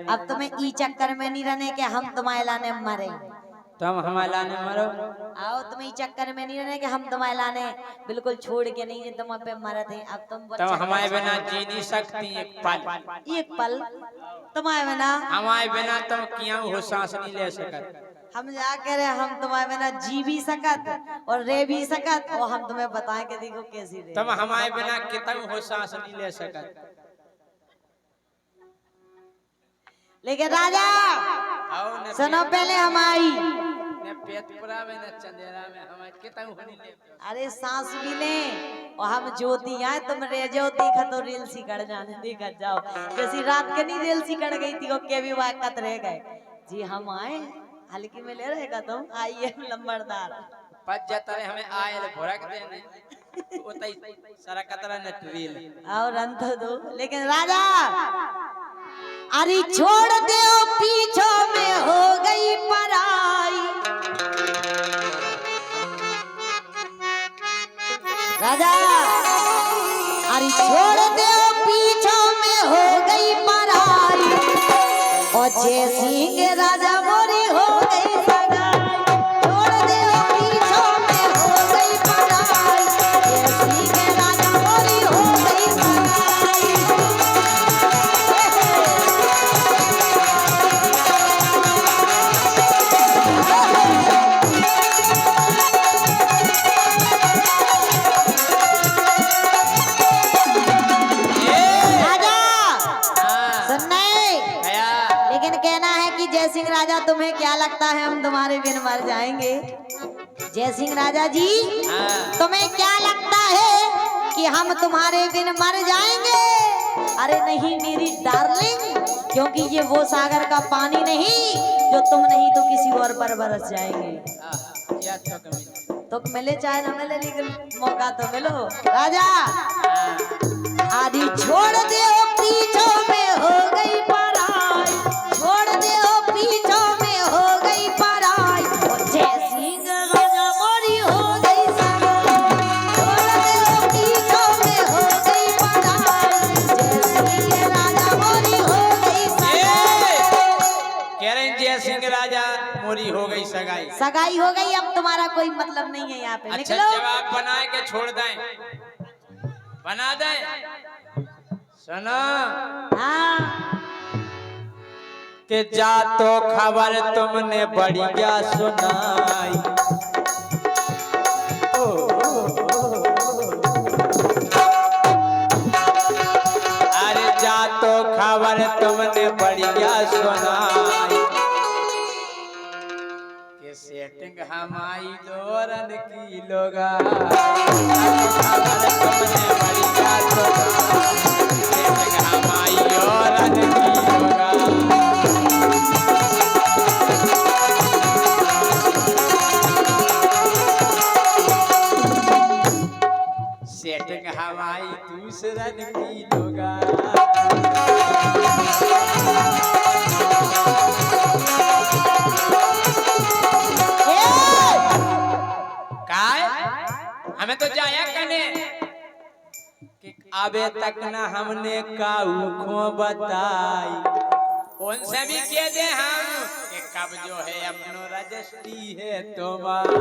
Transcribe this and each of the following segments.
अब तुम्हें ई चक्कर में नहीं रहने के हम तुम्हारे लाने मरे, तुम हमारे लाने मरो। आओ तुम्हें ई चक्कर में नहीं रहने के हम तुम्हारे लाने बिल्कुल छोड़ के नहीं है तुम पे मरे थे। अब तुम हमारे बिना जी नहीं सकती एक पल तुम्हारे बिना, हमारे बिना तुम क्यों हो सांस नहीं ले सकत। हम जा कह रहे हम तुम्हारे बिना जी भी सकत और रे भी सकत और हम तुम्हें बताएं कि देखो कैसी रे। तुम हमारे बिना कितने हो सांस नहीं ले सकत। लेकिन राजा सुनो पहले हमारी पेटपुरा में न चंदेरा में हमारे कितने हो नहीं ले। अरे सांस भी ले और हम ज्योति आए तुम रे जो देखा तो रेल सी कट जाने देखा जाओ जैसी रात के नहीं रेल सी कट गई थी वो के भी वाकत रह गए जी। हम आए हल्की में ले रहेगा तुम आइए लंबरदार पच जाता रहे हमें आयल भोरक देने उतई सारा कतरा न ट्रेल और अंत दो। लेकिन राजा अरे छोड़ दे पीछों में हो गई पराई। राजा अरे छोड़ दे पीछों में हो गई पराई और जय सिंह राजा मोरी हो गई सगाई। छोड़ दे पीछों में हो गई पराई जय सिंह राजा मोरी हो गई सगाई। जय सिंह राजा तुम्हें क्या लगता है हम तुम्हारे बिन मर जाएंगे? जय सिंह राजा जी तुम्हें क्या लगता है कि हम तुम्हारे बिन मर जाएंगे? अरे नहीं मेरी डार्लिंग, क्योंकि ये वो सागर का पानी नहीं जो तुम नहीं तो किसी और पर बरस जाएंगे। तो मिले चाहे ना मिले लेकिन मौका तो मिलो। राजा आदि छोड़ दे पीछों में हो गई पराई, छोड़ दे पीछों में हो गई पराई जय सिंह राजा मोरी हो गई सगाई। छोड़ दे पीछों में हो गई पराई जय सिंह राजा मोरी हो गई सगाई। कह रहे जय सिंह राजा मोरी हो गई सगाई। सगाई हो गई अब तुम्हारा कोई मतलब नहीं है यहाँ पे। अच्छा जवाब बना के छोड़ दें, बना दें। सुनो हाँ कि जा तो खबर तुमने बढ़िया सुनाई। अरे जा तो खबर तुमने बढ़िया सुनाई कि सेटिंग हमारी दोरन की लोगा। खबर तुमने बढ़िया सुनाई सेटिंग हमारी दोरन की लोगा। सेटिंग हमारी दूसरन की लोगा। हमें तो जाया कने कि अबे तक ना हमने काऊ खो बताई। उनसे भी कह दे हम कि कब जो है अपनो रजिस्ट्री है तुम्हारी।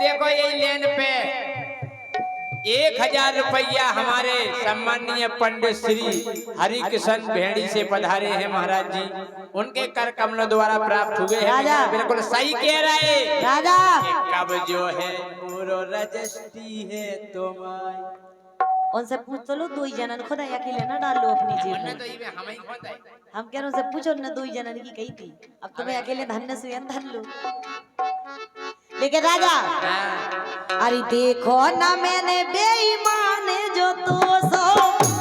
देखो यही लेन पे 1000 रुपया हमारे सम्मानीय पंडित श्री हरि किशन भेड़ी से पधारे हैं महाराज जी। उनके कर कमलों द्वारा प्राप्त हुए हैं। बिल्कुल सही कह रहे राजा। कब जो है पूरो रजिस्ट्री है तुम्हारी। उनसे पूछ तो लो, दो ही जनन खुद अकेले ना डाल लो अपनी जेब में। हम कह रहे उनसे पूछो ना, दो ही जनन की कही थी, अब तुम्हें अकेले धन्य से धन लो। लेकिन राजा हाँ। अरे देखो ना मैंने बेईमान जो तू सो,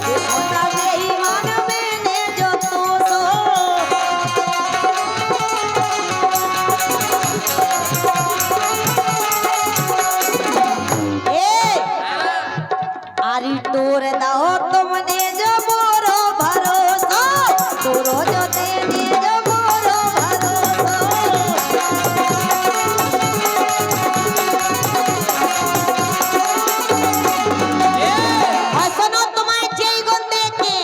देखो ना बेईमान मैंने जो तू सो। अरे तोर दहो तुमने जो मोरो भरोसा, तोरो जो तेने जो मोरो भरोसा। सुनो तुम्हारे जय गुण देखे,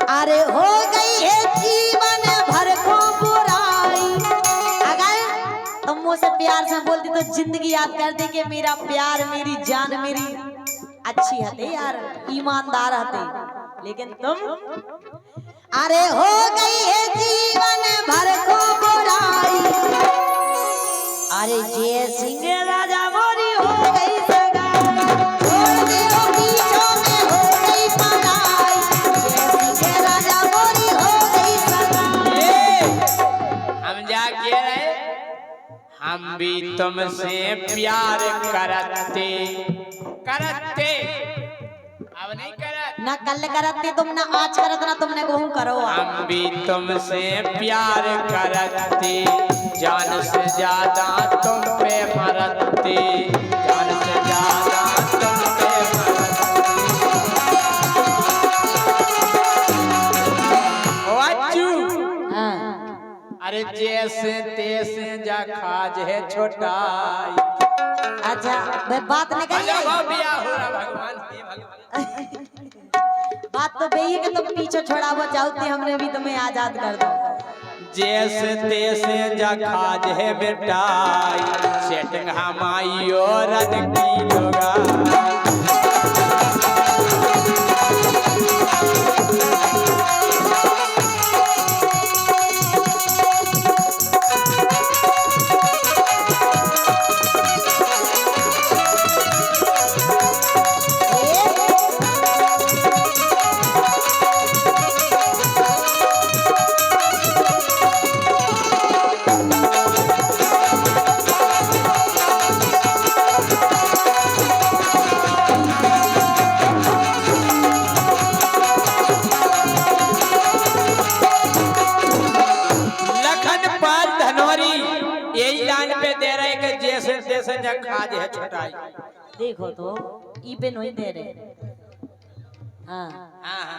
अरे हो गई है जीवन भर को बुराई। अगर तुम मुझसे प्यार से बोलती तो जिंदगी याद कर दे कि मेरा प्यार मेरी जान मेरी अच्छी हते यार, ईमानदार हते। लेकिन तुम अरे हो गई है जीवन भर को बुराई। अरे जय सिंह राजा मोरी हो गई सगाई, छोड़ दे ओ पीछों में हो गई पराई। जय सिंह राजा मोरी हो गई सगाई। हम जा के रहे, हम भी तुमसे प्यार करते करते, अब नहीं करत। ना कल करते तुम, ना आज करत, ना तुमने कहूं करो। हम भी तुमसे प्यार करते, जान से ज्यादा तुम पे मरते, जान से ज्यादा तुम पे मरते। हाँ। अरे जैसे तैसे जा खाज है छोटाई। अच्छा भाई बात निकल बिया हो रहा भगवान, हे भगवान। बात तो बेही है कि तुम पीछे छोड़ावो चाहते, हमने भी तुम्हें आजाद कर दो। जैसे तैसे जा खाज है बेटाई, सेटिंग हमारी और रन की होगा। खाज है छोटाई। देखो तो ई पे नहीं दे रहे। हाँ हाँ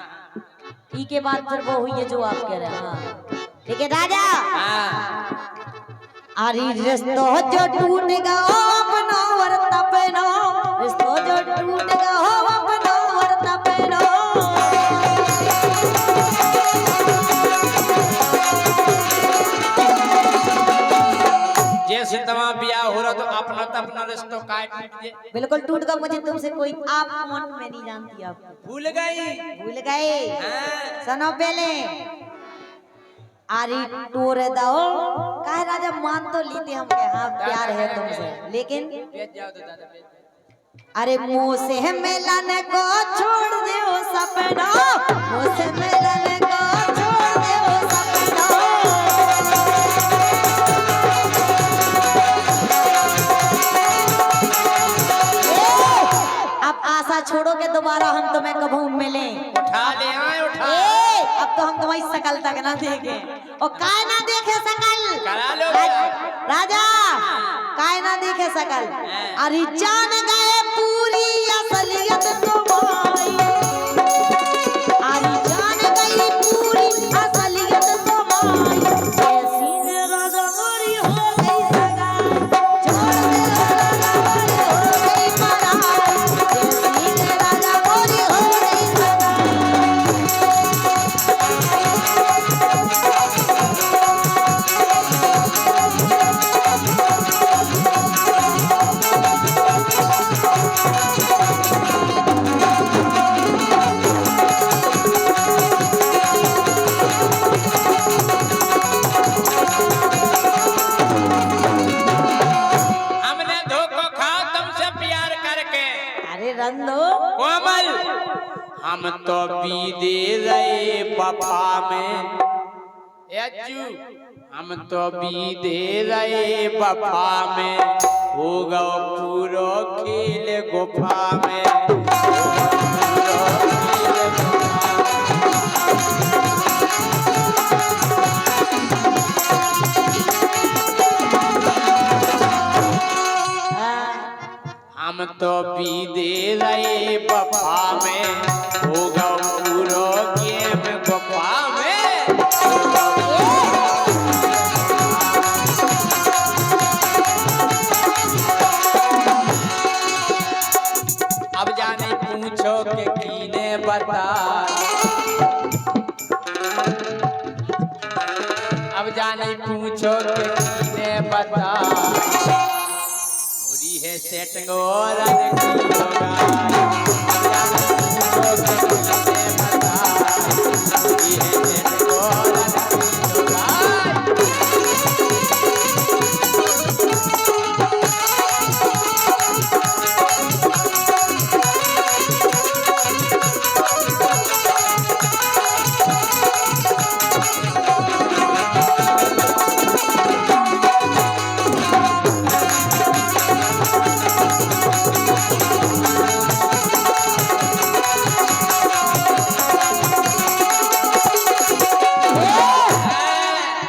ई के बाद फिर वो हुई है जो आप कह रहे हैं। हाँ ठीक है राजा। अरे रिश्तो जो टूट गया अपना वर्ता पहनो, रिश्तो जो टूट गया अपना वर्ता पहनो। जैसे तमाम ब्याह हो रहा तो अपना रिश्तो काट लीजिए। बिल्कुल टूट गया, मुझे तुमसे कोई आप मन में नहीं जानती, आप भूल गए। सुनो पहले अरे टूर दो काहे राजा, मान तो लेते हम के हाँ प्यार है तुमसे, लेकिन अरे मुँह से मिलन को छोड़ दो सपना, मुँह से मिलन को छोड़ दो सपना। अब आशा छोड़ो के दोबारा हम तुम्हें कभी मिले। उठा ले आए उठा। अब तो हम तुम्हारी शकल तक ना देखे, और काय ना देखे शकल। करा लो राजा काय ना देखे शकल। अरे जान गए पूरी असलियत तुम्हारी, अरे जान गई पूरी असलियत तुम्हारी। जैसी ने राजा मोरी हो गई सगाई, छोड़ दे राजा मोरी हो गई पराई। जैसी ने राजा मोरी हो गई सगाई। रंदो कोमल हम तो बीदे रहे पपा में। हम तो बीदे रहे वफा में, हो गो पूरो खेल गुफा में। हम तो बीदे रहे वफा में, हो गो पूरो गेम गुफा में। अब जाने पूछो के कीने बता, अब जाने पूछो के कीने बता, मुरी है सेट और की होगा। अब जाने पूछो के कीने बता, मुरी है सेट और की होगा।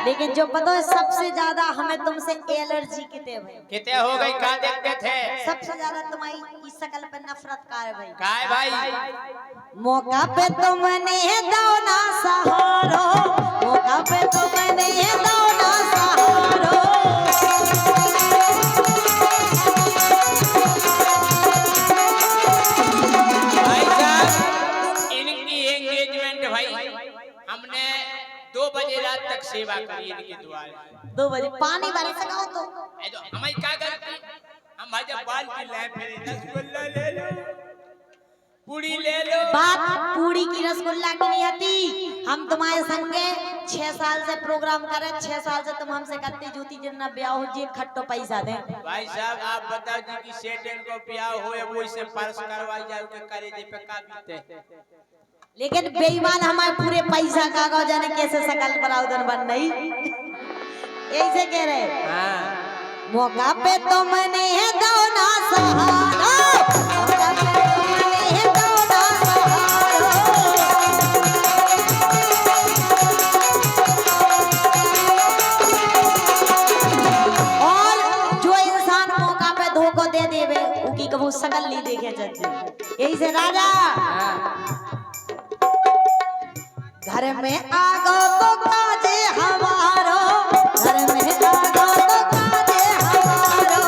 लेकिन जो पता है सबसे ज्यादा हमें तुमसे एलर्जी कितने भाई, कितने हो गई का देखते थे? सबसे ज्यादा तुम्हारी इस शकल पे नफरत का है भाई। काय भाई? मौका पे तुमने दो ना सहारो, मौका पे तुमने दो ना सहारो। भाई साहब इनकी एंगेजमेंट भाई हमने 2 बजे रात तक सेवा करी इनके द्वारे। 2 बजे पानी भर सकाओ तो हमारी क्या गलती? हम भाई जब बाल्टी लाए फिर रसगुल्ला ले लो, पूरी ले लो। बात पूरी की रसगुल्ला की नहीं आती। हम तुम्हारे संगे 6 साल से प्रोग्राम करे, 6 साल से तुम हमसे करती जूती जितना ब्याह हो जी खट्टो पैसा दे। भाई साहब आप बताओ जी कि सेटन को ब्याह हो या वो इसे पर्स करवाई जाए के करे जे पे का बीते। लेकिन बेईमान हमारे पूरे पैसा कागज जाने कैसे सकल बराउदन बन नहीं। ऐसे कह रहे हाँ मौका पे तुमने दो ना सहारा, मौका पे तुमने दो ना सहारा। और जो इंसान मौका पे धोखा दे देवे उनकी कबू सकल नहीं देखे जाती। यही से राजा घर में आ गो तो काजे हमारो, घर में आ गो तो काजे हमारो।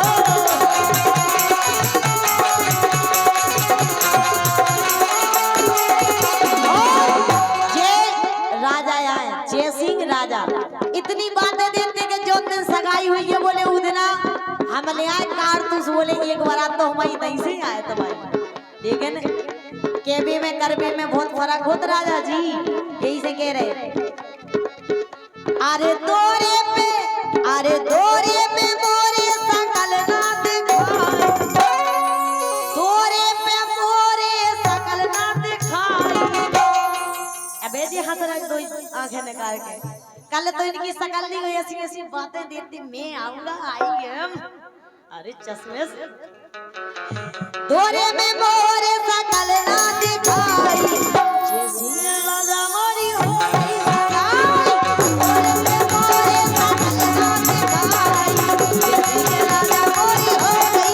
जय राजा आए, जय सिंह राजा इतनी बातें देते कि जो दिन सगाई हुई है बोले वो दिन हम ले आए कारतूस, बोले एक बार तो हमारी नहीं से आए तो भाई। लेकिन केबी में करबी में बहुत फर्क होता राजा जी। यही से कह रहे अरे दोरे पे, अरे दोरे पे मोरे सकल ना दिखाए, दोरे पे मोरे सकल ना दिखाए। अबे जी हंस रहे दो आंखें निकाल के। कल तो इनकी शकल नहीं हुई, ऐसी ऐसी बातें देती मैं आऊंगा आई एम। अरे चश्मे से दोरे में मोरे सकल ना दिखाई, जय सिंह राजा मोरी हो गई सगाई। दोरे में मोरे सकल ना दिखाई, जय सिंह राजा मोरी हो गई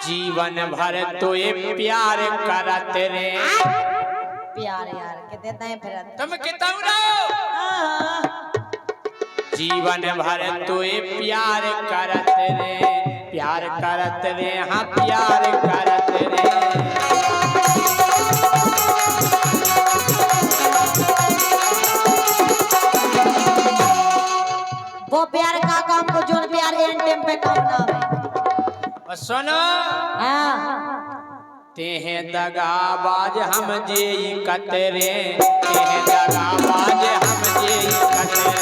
जीवन भर तो ये प्यार करते रे। प्यार यार के देते हैं फिर तुम कितना रहो? जीवन भर तो ये प्यार करते रे, प्यार करते रे, हाँ प्यार करते रे। प्यार का काम को जोन प्यार एन टाइम पे काम ना है। और सुनो हाँ तेहे दगाबाज हम जे कतरे, तेहे दगाबाज हम जे कतरे।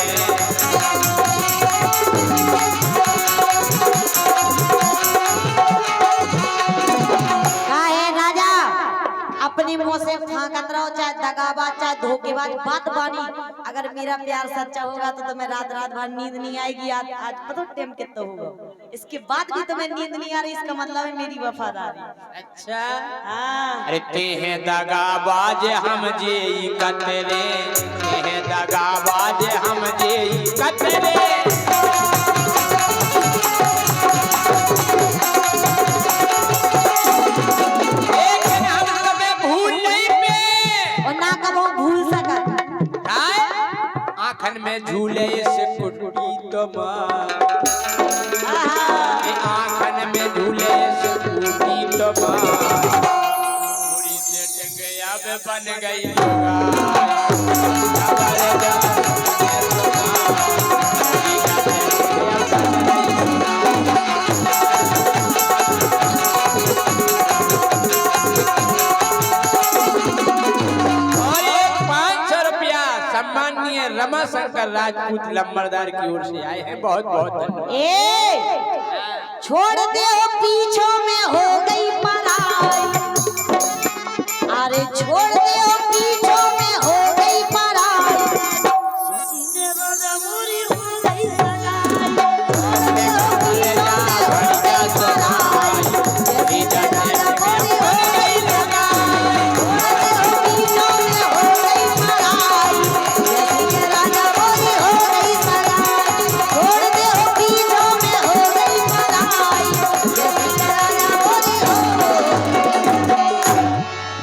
अपनी मुंह से फांकत रहो, चाहे दगाबाज चाहे धोखेबाज बात बानी। अगर मेरा प्यार सच्चा होगा तो तुम्हें रात रात भर नींद नहीं आएगी। आज पता टाइम कितना होगा, इसके बाद भी तुम्हें नींद नहीं आ रही, इसका मतलब है मेरी वफादारी। अच्छा हाँ अरे तेहे दगाबाज हम जे कतरे, तेहे दगाबाज हम जे कतरे। आँखन में झूले से कुटी तो माँ, आँखन में झूले से कुटी तो माँ, पूरी से गया बन गई सम्माननीय रमाशंकर राजपूत लंबरदार की ओर से आए हैं। बहुत बहुत धन्यवाद। छोड़ दे पीछे